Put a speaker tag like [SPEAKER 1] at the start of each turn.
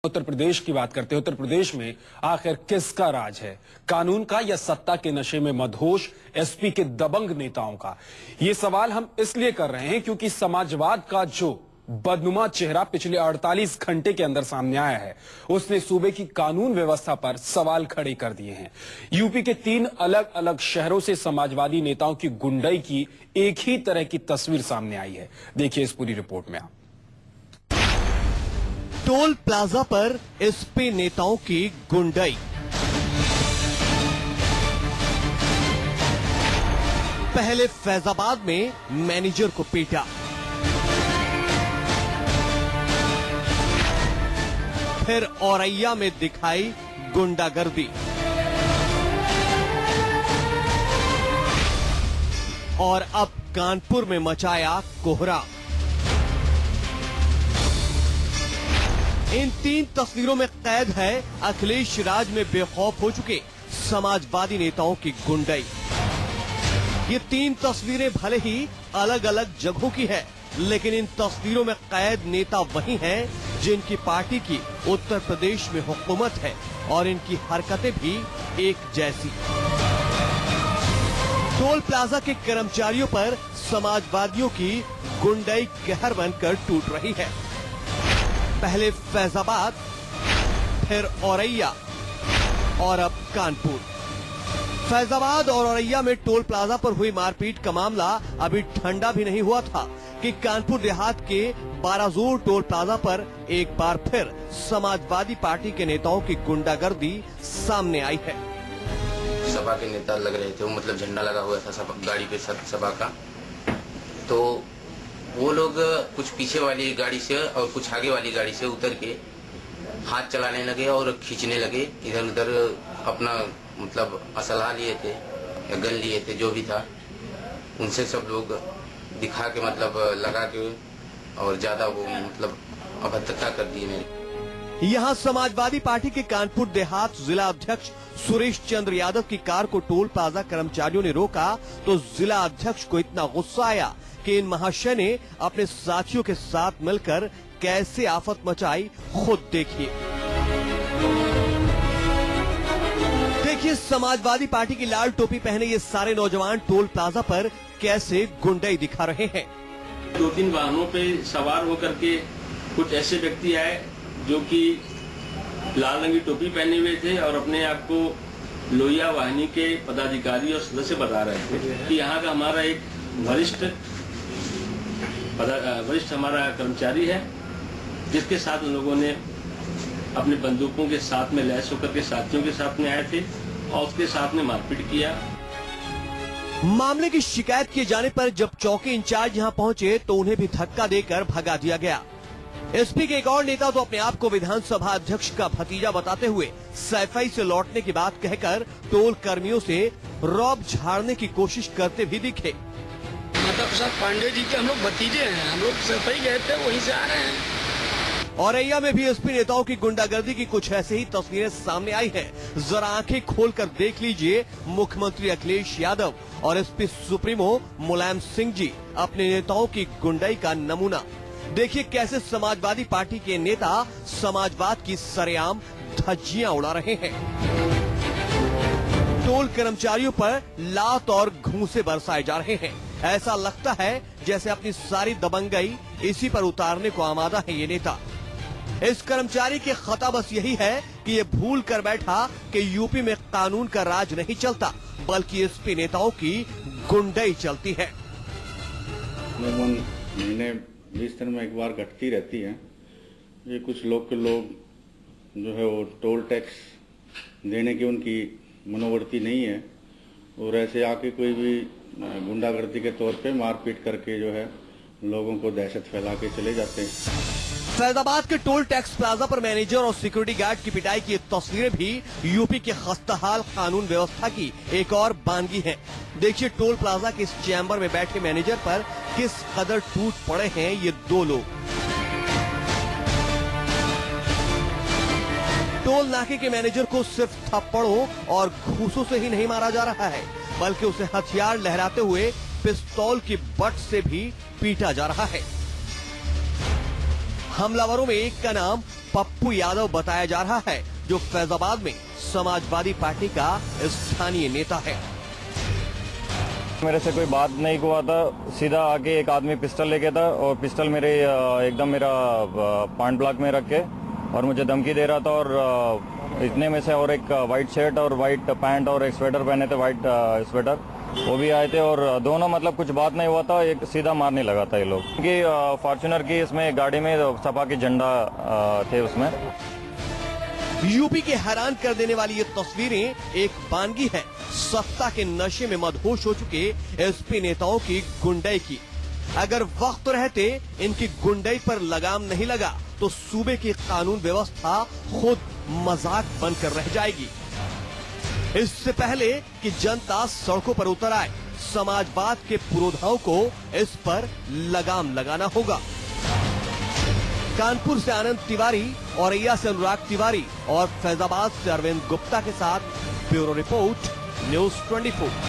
[SPEAKER 1] उत्तर प्रदेश की बात करते हैं। उत्तर प्रदेश में आखिर किसका राज है, कानून का या सत्ता के नशे में मदहोश एसपी के दबंग नेताओं का? ये सवाल हम इसलिए कर रहे हैं क्योंकि समाजवाद का जो बदनुमा चेहरा पिछले 48 घंटे के अंदर सामने आया है, उसने सूबे की कानून व्यवस्था पर सवाल खड़े कर दिए हैं। यूपी के 3 अलग अलग शहरों से समाजवादी नेताओं की गुंडाई की एक ही तरह की तस्वीर सामने आई है। देखिए इस पूरी रिपोर्ट में आप।
[SPEAKER 2] टोल प्लाजा पर एसपी नेताओं की गुंडाई। पहले फैजाबाद में मैनेजर को पीटा, फिर औरैया में दिखाई गुंडागर्दी और अब कानपुर में मचाया कोहराम। इन 3 तस्वीरों में कैद है अखिलेश राज में बेखौफ हो चुके समाजवादी नेताओं की गुंडाई। ये 3 तस्वीरें भले ही अलग अलग जगहों की है, लेकिन इन तस्वीरों में कैद नेता वही हैं जिनकी पार्टी की उत्तर प्रदेश में हुकूमत है और इनकी हरकतें भी एक जैसी। टोल प्लाजा के कर्मचारियों पर समाजवादियों की गुंडाई कहर बनकर टूट रही है। पहले फैजाबाद, फिर औरैया और अब कानपुर। फैजाबाद और औरैया में टोल प्लाजा पर हुई मारपीट का मामला अभी ठंडा भी नहीं हुआ था कि कानपुर देहात के बाराजोर टोल प्लाजा पर एक बार फिर समाजवादी पार्टी के नेताओं की गुंडागर्दी सामने आई है।
[SPEAKER 3] सपा के नेता लग रहे थे, वो मतलब झंडा लगा हुआ था गाड़ी पे सपा का, तो वो लोग कुछ पीछे वाली गाड़ी से और कुछ आगे वाली गाड़ी से उतर के हाथ चलाने लगे और खींचने लगे इधर उधर। अपना मतलब असलहा लिए थे या गन लिए थे, जो भी था, उनसे सब लोग दिखा के मतलब लगा के और ज्यादा वो मतलब अभद्रता कर दी मेरी।
[SPEAKER 2] यहाँ समाजवादी पार्टी के कानपुर देहात जिला अध्यक्ष सुरेश चंद्र यादव की कार को टोल प्लाजा कर्मचारियों ने रोका तो जिला अध्यक्ष को इतना गुस्सा आया कि इन महाशय ने अपने साथियों के साथ मिलकर कैसे आफत मचाई, खुद देखिए। देखिए समाजवादी पार्टी की लाल टोपी पहने ये सारे नौजवान टोल प्लाजा पर कैसे गुंडाई दिखा रहे हैं।
[SPEAKER 4] 2-3 वाहनों पे सवार होकर के कुछ ऐसे व्यक्ति आए जो कि लाल रंग की टोपी पहने हुए थे और अपने आप को लोहिया वाहिनी के पदाधिकारी और सदस्य बता रहे थे कि यहाँ का हमारा एक वरिष्ठ हमारा कर्मचारी है, जिसके साथ उन लोगों ने अपने बंदूकों के साथ में लैस होकर के साथियों के साथ में आए थे और उसके साथ में मारपीट किया।
[SPEAKER 2] मामले की शिकायत किए जाने पर जब चौकी इंचार्ज यहां पहुंचे तो उन्हें भी धक्का देकर भगा दिया गया। एसपी के एक और नेता तो अपने आप को विधानसभा अध्यक्ष का भतीजा बताते हुए सैफई से लौटने की बात कहकर टोल कर्मियों से रौब झाड़ने की कोशिश करते भी दिखे।
[SPEAKER 5] माता प्रसाद पांडे जी के हम लोग भतीजे हैं, हम लोग सैफई गए थे, वहीं से आ रहे हैं।
[SPEAKER 2] औरैया में भी एसपी नेताओं की गुंडागर्दी की कुछ ऐसे ही तस्वीरें सामने आई हैं। जरा आंखें खोलकर देख लीजिए मुख्यमंत्री अखिलेश यादव और एसपी सुप्रीमो मुलायम सिंह जी अपने नेताओं की गुंडाई का नमूना। देखिए कैसे समाजवादी पार्टी के नेता समाजवाद की सरेआम धज्जियां उड़ा रहे हैं। टोल कर्मचारियों पर लात और घूंसे बरसाए जा रहे हैं। ऐसा लगता है जैसे अपनी सारी दबंगई इसी पर उतारने को आमादा है ये नेता। इस कर्मचारी की खता बस यही है कि ये भूल कर बैठा कि यूपी में कानून का राज नहीं चलता, बल्कि एसपी नेताओं की गुंडाई चलती है।
[SPEAKER 6] महीने 20 दिन में एक बार घटती रहती है। ये कुछ लोग के लोग जो है वो टोल टैक्स देने की उनकी मनोवृत्ति नहीं है और ऐसे आके कोई भी गुंडागर्दी के तौर पे मारपीट करके जो है लोगों को दहशत फैला के चले जाते हैं।
[SPEAKER 2] फैजाबाद के टोल टैक्स प्लाजा पर मैनेजर और सिक्योरिटी गार्ड की पिटाई की तस्वीरें भी यूपी के खस्ताहाल कानून व्यवस्था की एक और बानगी है। देखिए टोल प्लाजा के इस चैम्बर में बैठे मैनेजर पर किस कदर टूट पड़े हैं ये 2 लोग। टोल नाके के मैनेजर को सिर्फ थप्पड़ों और घूसों से ही नहीं मारा जा रहा है, बल्कि उसे हथियार लहराते हुए पिस्तौल की बट से भी पीटा जा रहा है। हमलावरों में एक का नाम पप्पू यादव बताया जा रहा है, जो फैजाबाद में समाजवादी पार्टी का स्थानीय नेता है।
[SPEAKER 7] मेरे से कोई बात नहीं हुआ था, सीधा आके एक आदमी पिस्टल लेके था और पिस्टल मेरे एकदम मेरा पॉइंट ब्लॉक में रख के और मुझे धमकी दे रहा था। और इतने में से और एक वाइट शर्ट और वाइट पैंट और एक स्वेटर पहने थे, वाइट स्वेटर, वो भी आए थे और दोनों मतलब कुछ बात नहीं हुआ था, एक सीधा मारने लगा था ये लोग। क्योंकि फॉर्च्यूनर की इसमें गाड़ी में सपा के झंडा थे उसमें।
[SPEAKER 2] यूपी के हैरान कर देने वाली ये तस्वीरें एक बानगी है सत्ता के नशे में मदहोश हो चुके एसपी नेताओं की गुंडई की। अगर वक्त रहते इनकी गुंडई पर लगाम नहीं लगा तो सूबे की कानून व्यवस्था खुद मजाक बनकर रह जाएगी। इससे पहले कि जनता सड़कों पर उतर आए, समाजवाद के पुरोधाओं को इस पर लगाम लगाना होगा। कानपुर से आनंद तिवारी, औरैया से अनुराग तिवारी और फैजाबाद से अरविंद गुप्ता के साथ ब्यूरो रिपोर्ट, न्यूज़ 24।